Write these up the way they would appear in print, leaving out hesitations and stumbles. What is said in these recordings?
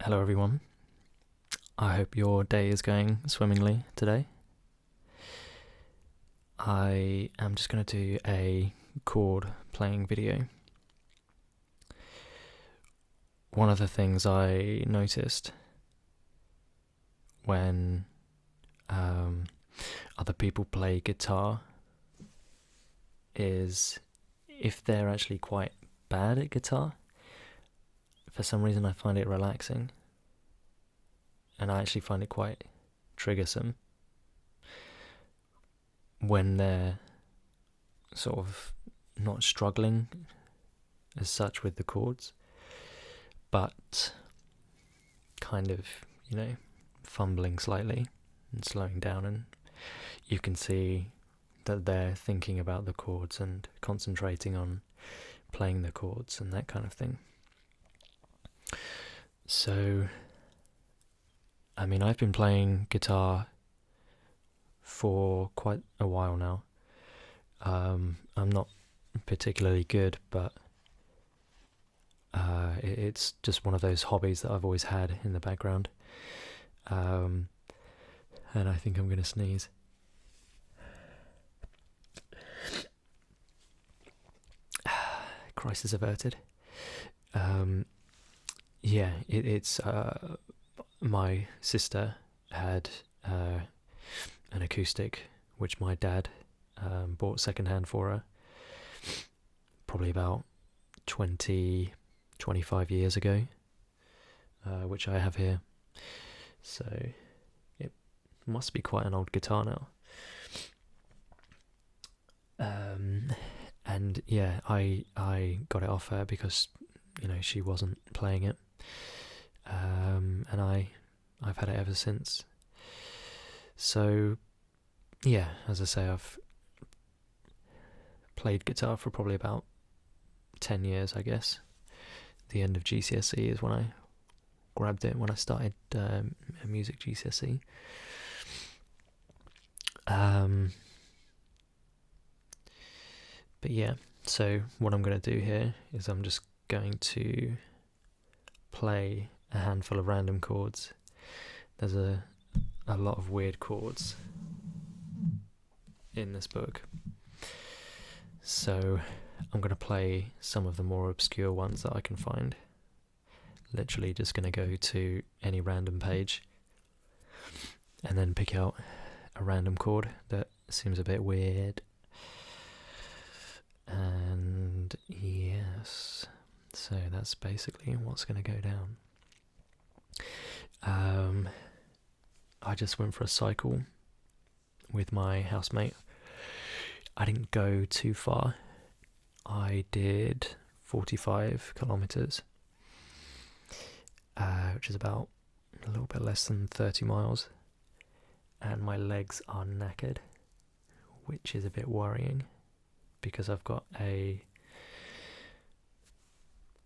Hello everyone, I hope your day is going swimmingly today. I am just going to do a chord playing video. One of the things I noticed when other people play guitar is if they're actually quite bad at guitar, for some reason I find it relaxing, and I actually find it quite triggersome when they're sort of not struggling as such with the chords, but kind of, fumbling slightly and slowing down, and you can see that they're thinking about the chords and concentrating on playing the chords and that kind of thing. So, I've been playing guitar for quite a while now. I'm not particularly good, but it's just one of those hobbies that I've always had in the background. And I think I'm going to sneeze. Crisis averted. It's my sister had an acoustic which my dad bought secondhand for her probably about 25 years ago, which I have here. So it must be quite an old guitar now. And yeah, I got it off her because she wasn't playing it, and I've had it ever since. So yeah, as I say, I've played guitar for probably about 10 years, I guess. The end of GCSE is when I grabbed it, when I started a music GCSE. But yeah, so what I'm going to do here is I'm just going to play a handful of random chords. There's a lot of weird chords in this book, so I'm going to play some of the more obscure ones that I can find. Literally just going to go to any random page and then pick out a random chord that seems a bit weird. And yes, so that's basically what's going to go down. I just went for a cycle with my housemate. I didn't go too far. I did 45 kilometers, which is about a little bit less than 30 miles, and my legs are knackered, which is a bit worrying because I've got a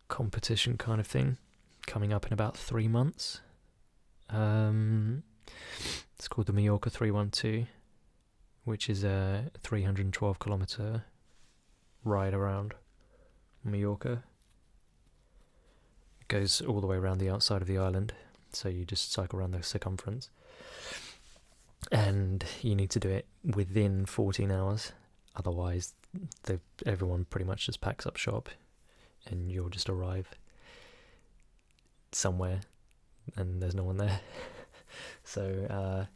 competition kind of thing coming up in about 3 months. It's called the Mallorca 312, which is a 312 kilometer ride around Mallorca. It goes all the way around the outside of the island, so you just cycle around the circumference, and you need to do it within 14 hours, otherwise everyone pretty much just packs up shop and you'll just arrive somewhere and there's no one there. So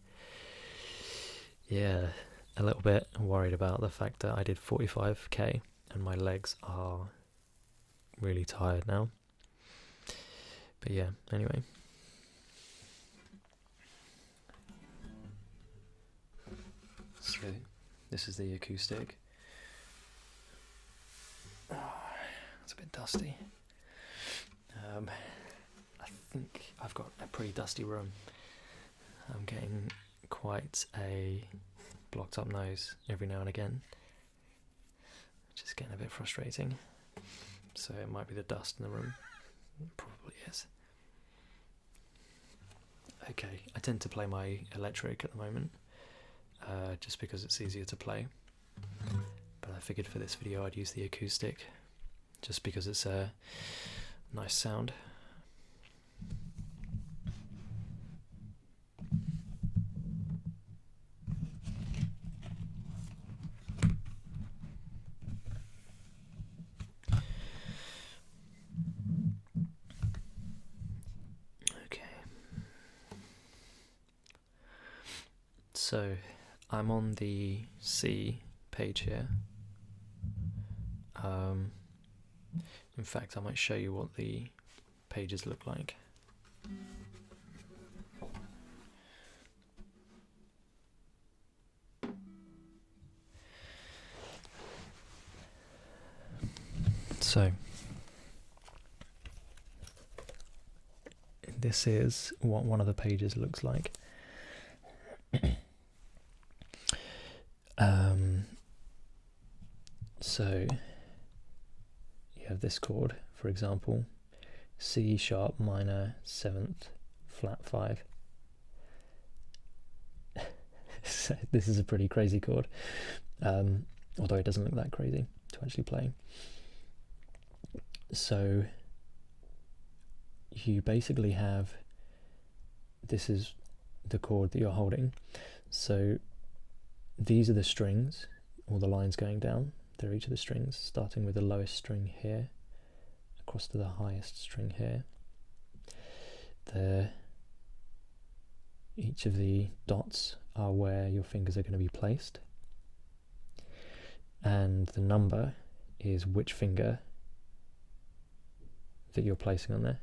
yeah, a little bit worried about the fact that I did 45k and my legs are really tired now. But yeah, anyway. So this is the acoustic. It's a bit dusty. I think I've got a pretty dusty room. I'm getting quite a blocked up nose every now and again, which is getting a bit frustrating. So it might be the dust in the room. It probably is. Okay, I tend to play my electric at the moment, just because it's easier to play. But I figured for this video I'd use the acoustic, just because it's a nice sound. So I'm on the C page here. In fact, I might show you what the pages look like. So this is what one of the pages looks like. So you have this chord, for example, C sharp minor 7th flat 5. So this is a pretty crazy chord, although it doesn't look that crazy to actually play. So you basically have, this is the chord that you're holding. So these are the strings, or the lines going down. They're each of the strings, starting with the lowest string here, across to the highest string here. Each of the dots are where your fingers are going to be placed, and the number is which finger that you're placing on there.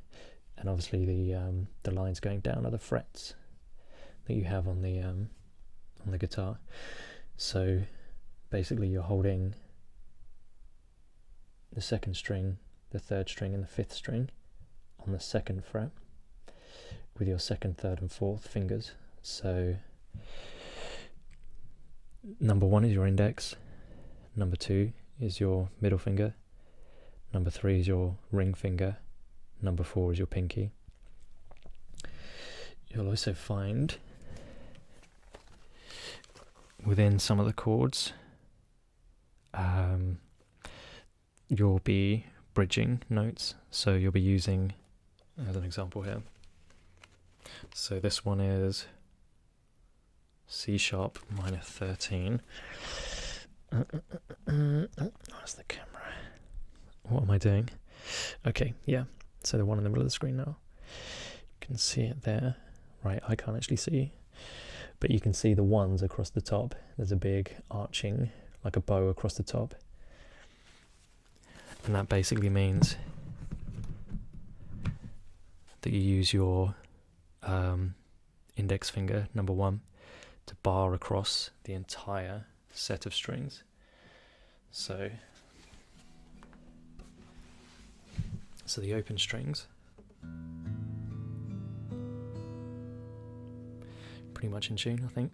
And obviously the lines going down are the frets that you have on the guitar. So basically you're holding the second string, the third string and the fifth string on the second fret with your second, third and fourth fingers. So number 1 is your index, number 2 is your middle finger, number 3 is your ring finger, number 4 is your pinky. You'll also find within some of the chords you'll be bridging notes, so you'll be using, as an example here, so this one is C sharp minor 13. That's the camera. What am I doing? Okay, yeah, so the one in the middle of the screen now. You can see it there. Right, I can't actually see, but you can see the ones across the top. There's a big arching, like a bow across the top. And that basically means that you use your index finger, number 1, to bar across the entire set of strings. So the open strings, pretty much in tune, I think.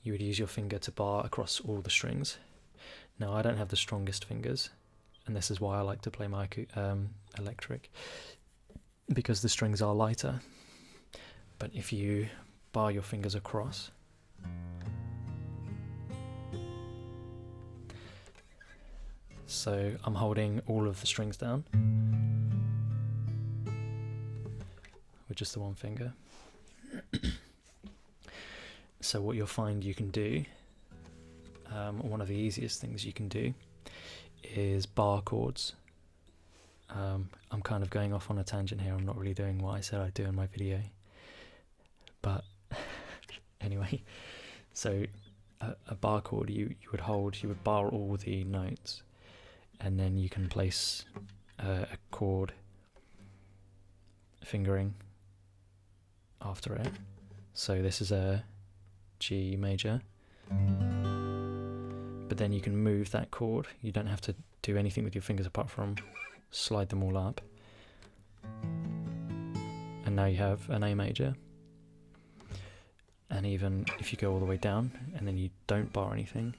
You would use your finger to bar across all the strings. Now I don't have the strongest fingers, and this is why I like to play my electric, because the strings are lighter. But if you bar your fingers across, so I'm holding all of the strings down with just the one finger. So what you'll find you can do, one of the easiest things you can do, is bar chords. I'm kind of going off on a tangent here. I'm not really doing what I said I'd do in my video, but anyway, so a bar chord, you would bar all the notes, and then you can place a chord fingering after it. So this is a G major, but then you can move that chord. You don't have to do anything with your fingers apart from slide them all up, and now you have an A major. And even if you go all the way down and then you don't bar anything,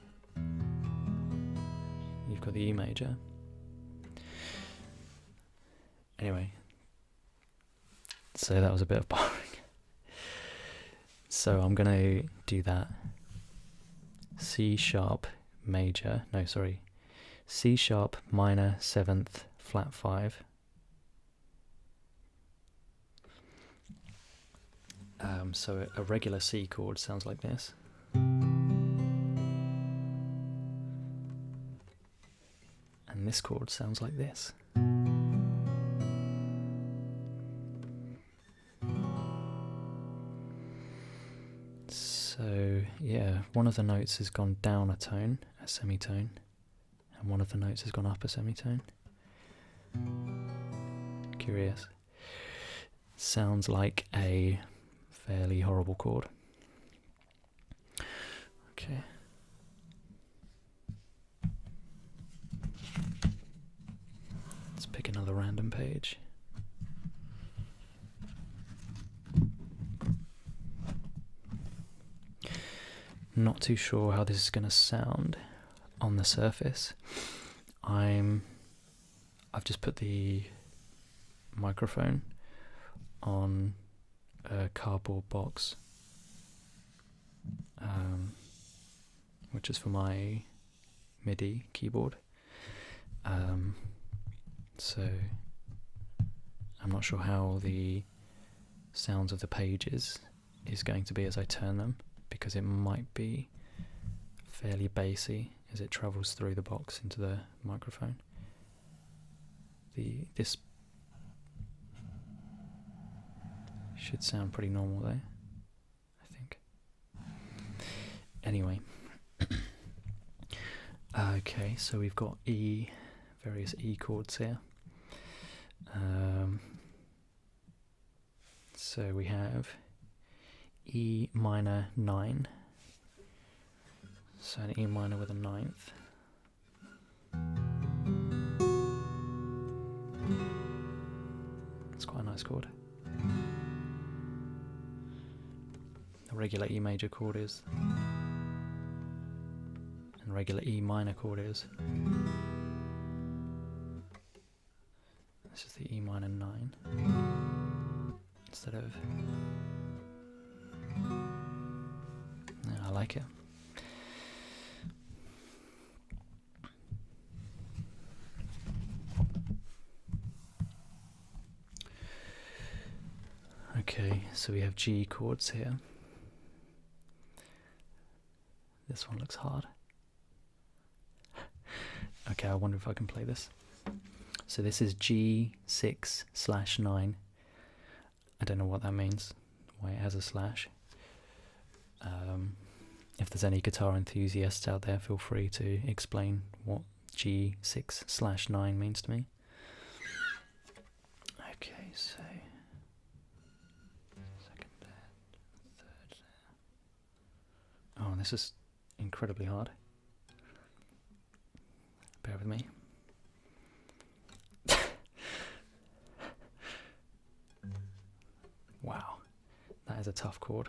you've got the E major. Anyway, so that was a bit of barring. So I'm going to do that. C sharp major, no sorry, C sharp minor 7th flat 5. So a regular C chord sounds like this. And this chord sounds like this. So one of the notes has gone down a tone, a semitone, and one of the notes has gone up a semitone. Curious. Sounds like a fairly horrible chord. Okay. Let's pick another random page. Not too sure how this is going to sound on the surface. I've just put the microphone on a cardboard box, which is for my MIDI keyboard. So I'm not sure how the sounds of the pages is going to be as I turn them, because it might be fairly bassy as it travels through the box into the microphone. This should sound pretty normal though, I think. Anyway. Okay, so we've got various E chords here. So we have E minor 9, so an E minor with a ninth. It's quite a nice chord. The regular E major chord is, and regular E minor chord is. This is the E minor 9 instead of. I like it. Okay, so we have G chords here. This one looks hard. Okay, I wonder if I can play this. So this is G6/9. I don't know what that means, why it has a slash. If there's any guitar enthusiasts out there, feel free to explain what G6/9 means to me. Okay, so second there, third there. Oh, this is incredibly hard. Bear with me. Wow, that is a tough chord.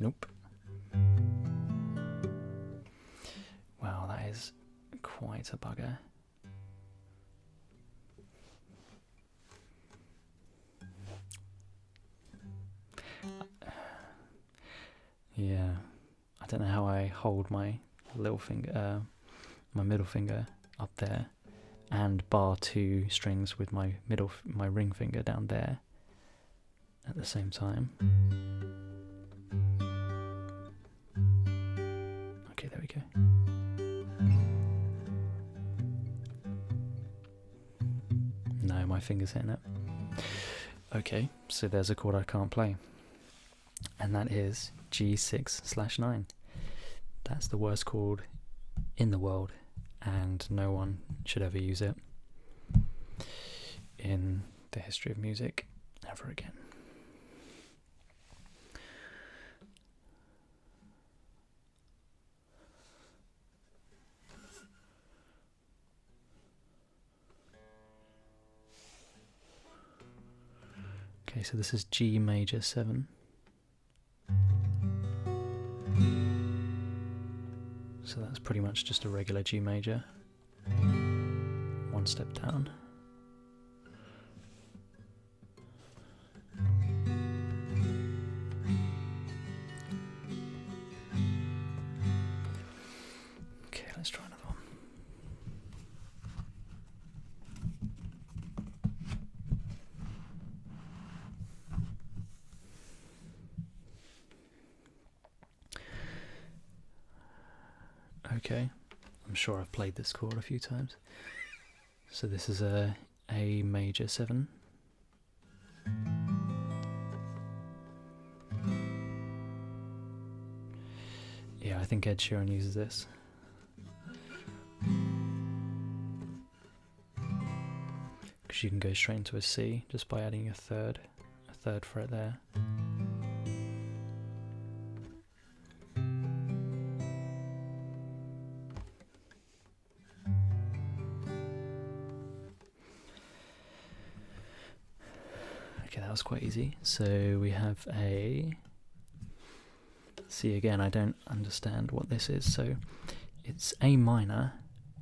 Nope. Wow, that is quite a bugger. Yeah, I don't know how I hold my little finger, my middle finger up there, and bar 2 strings with my ring finger down there at the same time. Okay, there we go. No, my finger's hitting it. Okay, so there's a chord I can't play, and that is G6/9. That's the worst chord in the world, and no one should ever use it in the history of music ever again. Okay, so this is G major 7. So that's pretty much just a regular G major, one step down. Okay, let's try another one. Okay, I'm sure I've played this chord a few times. So this is a major 7. think Ed Sheeran uses this. Because you can go straight into a C just by adding a third fret there. Okay, that was quite easy. So we have a C again. I don't understand what this is. So it's A minor,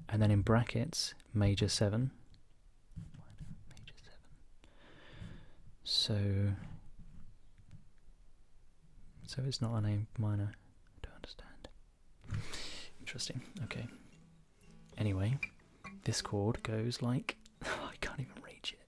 and then in brackets major 7. Major 7. So it's not an A minor. I don't understand. Interesting. Okay. Anyway, this chord goes like I can't even reach it.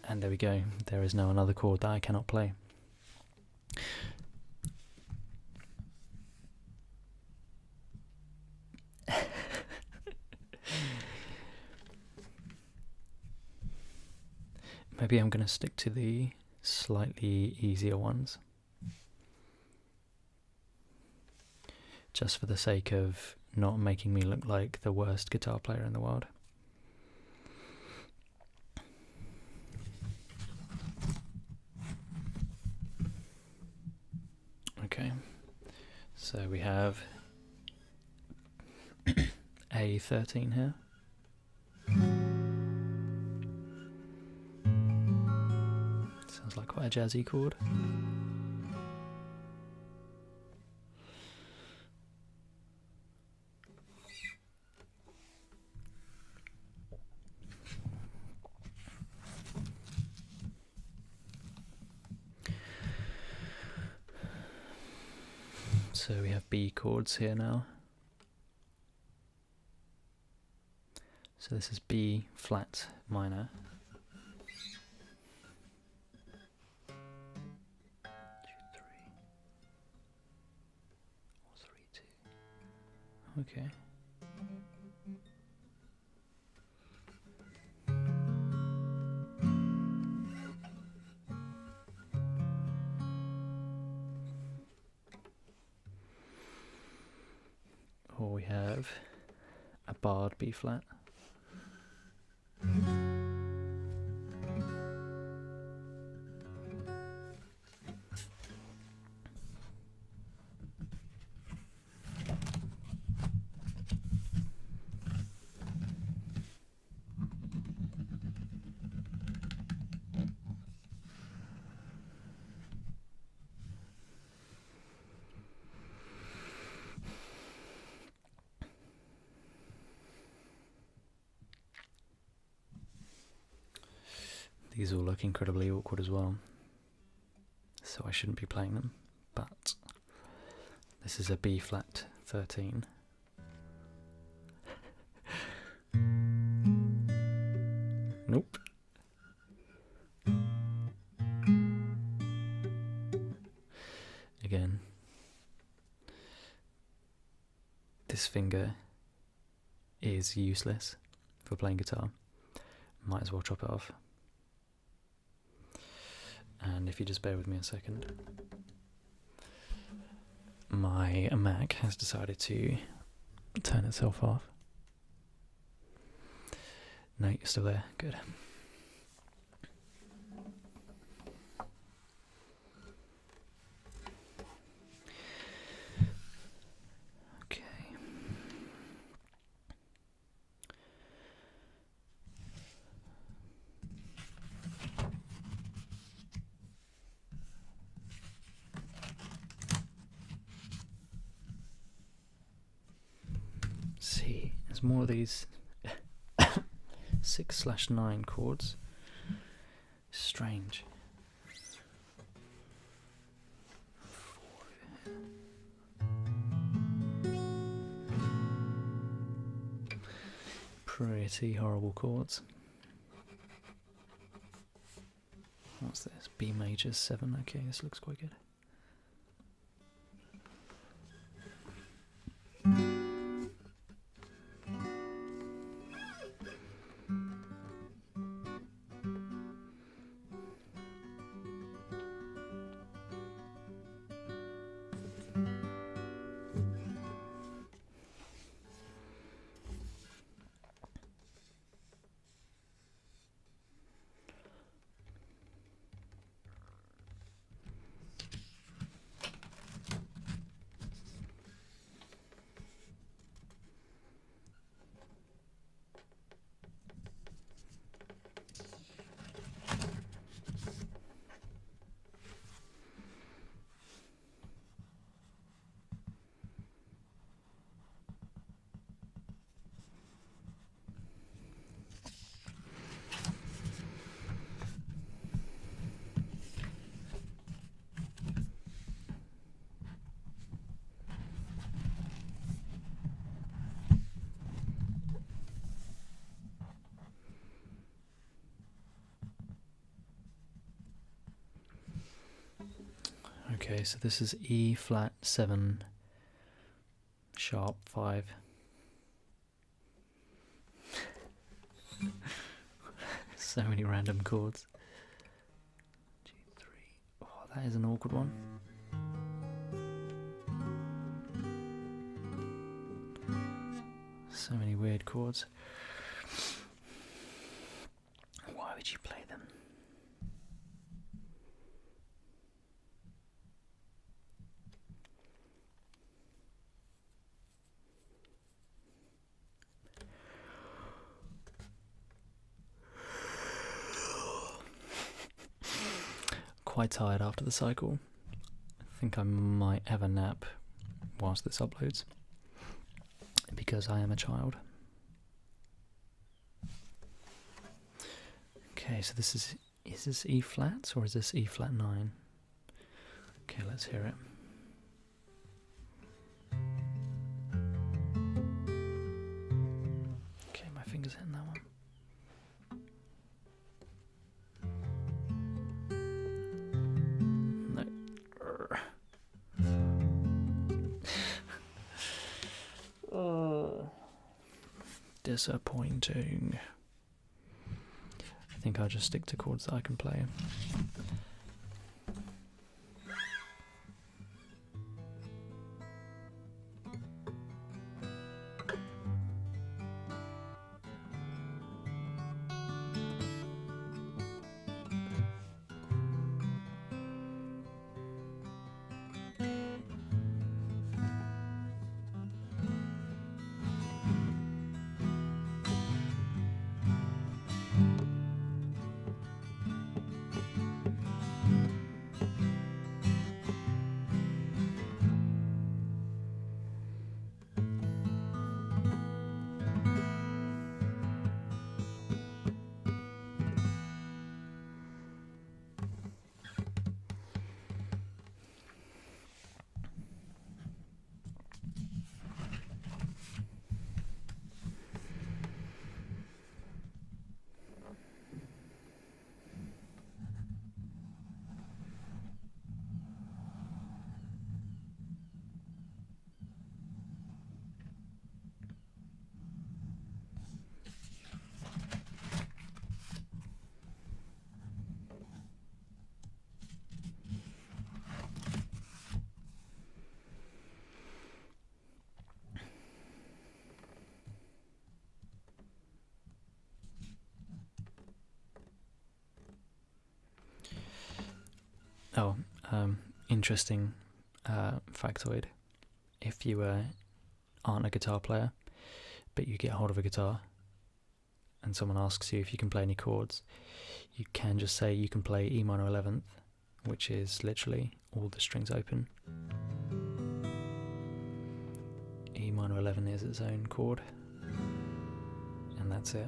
And there we go. There is now another chord that I cannot play. Maybe I'm going to stick to the slightly easier ones. Just for the sake of not making me look like the worst guitar player in the world. Okay, so we have A13 here. Sounds like quite a jazzy chord. So we have B chords here now. So this is B flat minor. 2, 3, or 3, 2. Okay. Or we have a barred B flat. These all look incredibly awkward as well, so I shouldn't be playing them, but this is a B flat 13. Nope. Again, this finger is useless for playing guitar. Might as well chop it off. And if you just bear with me a second, my Mac has decided to turn itself off. No, you're still there. Good. Okay. See, there's more of these 6/9 chords. Strange. 4. Pretty horrible chords. What's this? B major 7. Okay, this looks quite good. Okay, so this is E flat 7, sharp 5. So many random chords. G3. Oh, that is an awkward one. So many weird chords. Why would you play them? Quite tired after the cycle. I think I might have a nap whilst this uploads, because I am a child. Okay, so this is this E flat or is this E flat 9? Okay, let's hear it. Okay, my finger's hitting that one. Disappointing. I think I'll just stick to chords that I can play. Oh, interesting factoid. If you aren't a guitar player, but you get hold of a guitar, and someone asks you if you can play any chords, you can just say you can play E minor 11th, which is literally all the strings open. E minor 11 is its own chord, and that's it.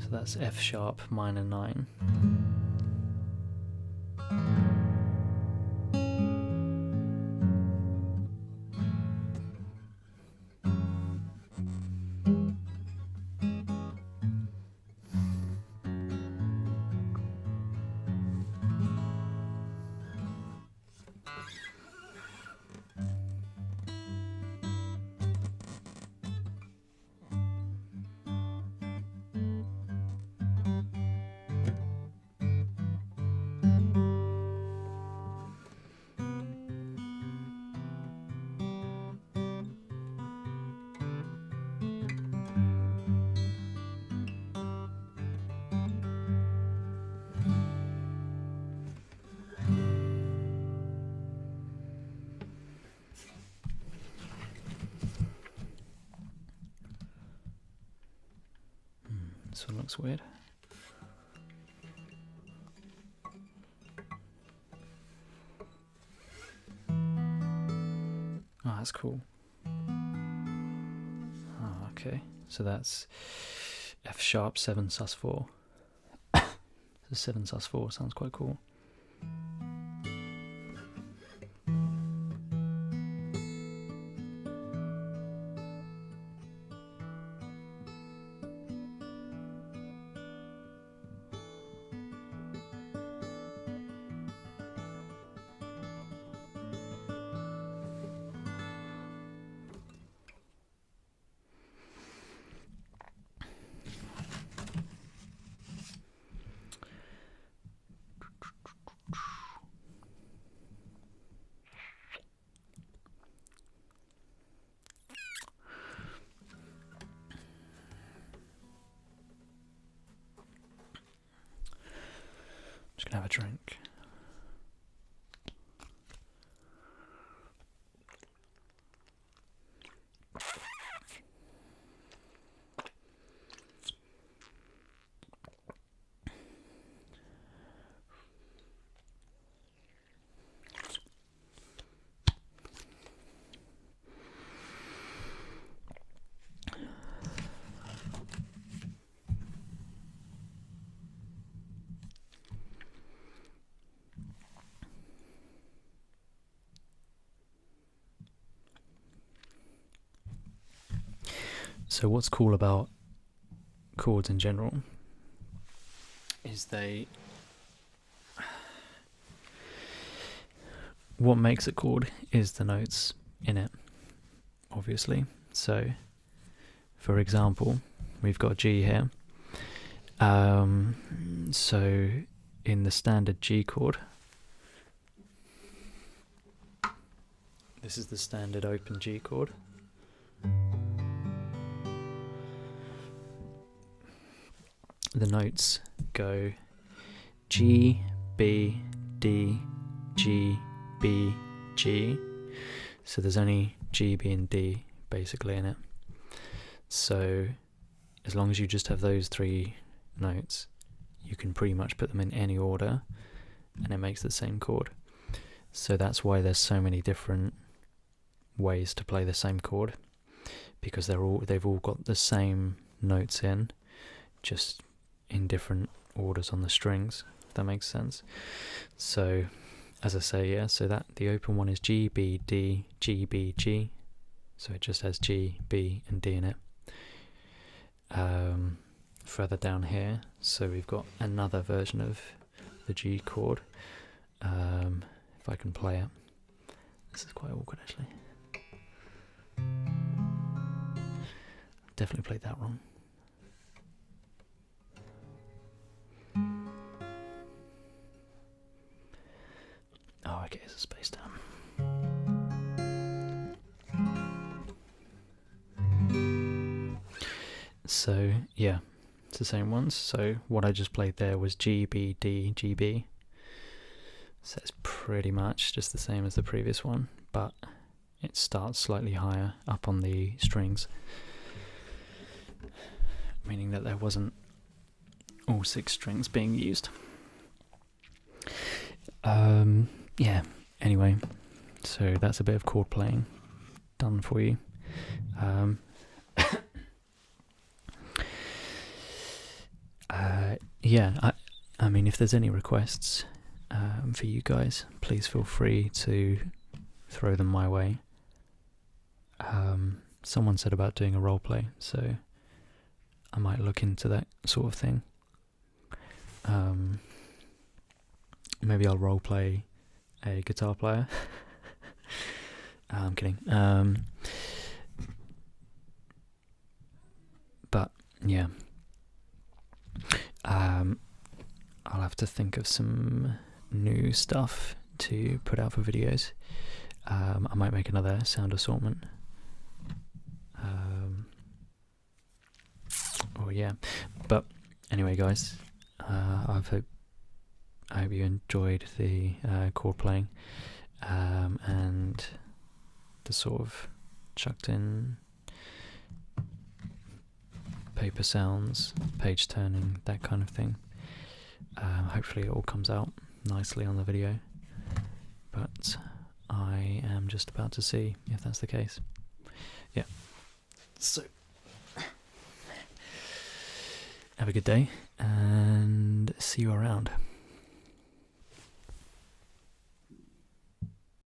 So that's F sharp minor 9. This one looks weird. Oh, that's cool. Oh, okay. So that's F sharp 7 sus4. So 7 sus4 sounds quite cool. Just gonna have a drink. So what's cool about chords in general is what makes a chord is the notes in it, obviously. So for example, we've got G here. So in the standard G chord, this is the standard open G chord. The notes go G, B, D, G, B, G. So there's only G, B and D basically in it. So as long as you just have those 3 notes, you can pretty much put them in any order and it makes the same chord. So that's why there's so many different ways to play the same chord, because they've all got the same notes in, just in different orders on the strings, if that makes sense. So as I say, yeah, so that the open one is G, B, D, G, B, G. So it just has G, B and D in it. Further down here, so we've got another version of the G chord. If I can play it. This is quite awkward actually. Definitely played that wrong. Oh, okay, it's a space down. So, yeah, it's the same ones. So, what I just played there was G, B, D, G, B. So, it's pretty much just the same as the previous one, but it starts slightly higher up on the strings, meaning that there wasn't all 6 strings being used. Yeah, anyway, so that's a bit of chord playing done for you. yeah, I mean, if there's any requests for you guys, please feel free to throw them my way. Someone said about doing a role play, so I might look into that sort of thing. Maybe I'll role play a guitar player. I'm kidding. But yeah, I'll have to think of some new stuff to put out for videos. I might make another sound assortment. Oh yeah, but anyway, guys, I hope you enjoyed the chord playing, and the sort of chucked in paper sounds, page turning, that kind of thing. Hopefully it all comes out nicely on the video, but I am just about to see if that's the case. Yeah, so have a good day and see you around.